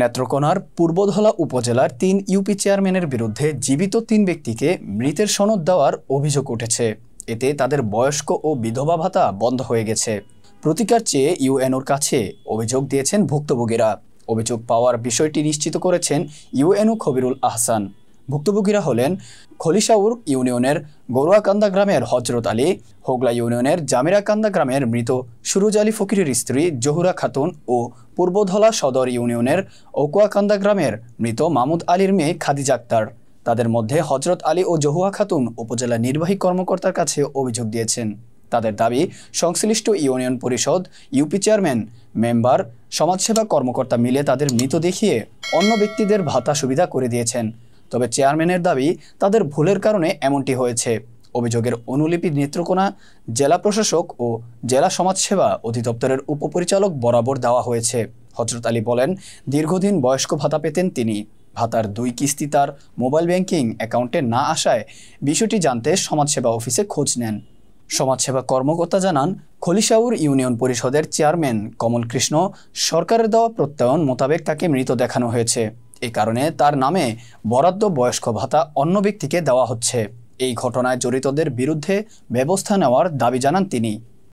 নেত্রকোনার পূর্বধলা উপজেলার ৩ ইউপি চেয়ারম্যানের বিরুদ্ধে জীবিত ৩ ব্যক্তিকে মৃতের সনদ দেওয়ার অভিযোগ উঠেছে। এতে তাদের বয়স্ক ও বিধবা ভাতা বন্ধ হয়ে গেছে। প্রতিকার চেয়ে ইউএনওর কাছে অভিযোগ দিয়েছেন ভুক্তভোগীরা। অভিযোগ পাওয়ার বিষয়টি নিশ্চিত করেছেন ইউএনও খবিরুল আহসান। ভুক্তভোগীরা হলেন খলিশাউর ইউনিয়নের গরুয়াকান্দা গ্রামের হজরত আলী, হোগলা ইউনিয়নের জামিরাকান্দা গ্রামের মৃত সুরুজ আলী ফকিরের স্ত্রী জহুরা খাতুন ও পূর্বধলা সদর ইউনিয়নের ওকুয়াকান্দা গ্রামের মৃত মামুদ আলীর মেয়ে খাদিজা আক্তার। তাদের মধ্যে হজরত আলী ও জহুয়া খাতুন উপজেলা নির্বাহী কর্মকর্তার কাছে অভিযোগ দিয়েছেন। তাদের দাবি, সংশ্লিষ্ট ইউনিয়ন পরিষদ, ইউপি চেয়ারম্যান, মেম্বার, সমাজসেবা কর্মকর্তা মিলে তাদের মৃত দেখিয়ে অন্য ব্যক্তিদের ভাতা সুবিধা করে দিয়েছেন। তবে চেয়ারম্যানের দাবি, তাদের ভুলের কারণে এমনটি হয়েছে। অভিযোগের অনুলিপি নেত্রকোনা জেলা প্রশাসক ও জেলা সমাজসেবা অধিদপ্তরের উপপরিচালক বরাবর দেওয়া হয়েছে। হজরত আলী বলেন, দীর্ঘদিন বয়স্ক ভাতা পেতেন তিনি। ভাতার 2 কিস্তি তার মোবাইল ব্যাংকিং অ্যাকাউন্টে না আসায় বিষয়টি জানতে সমাজসেবা অফিসে খোঁজ নেন। সমাজসেবা কর্মকর্তা জানান, খলিশাউর ইউনিয়ন পরিষদের চেয়ারম্যান কমল কৃষ্ণ সরকারের দেওয়া প্রত্যয়ন মোতাবেক তাকে মৃত দেখানো হয়েছে। এই কারণে তার নামে বরাদ্দ বয়স্ক ভাতা অন্য ব্যক্তিকে দেওয়া হচ্ছে। এই ঘটনায় জড়িতদের বিরুদ্ধে ব্যবস্থা নেওয়ার দাবি জানান তিনি।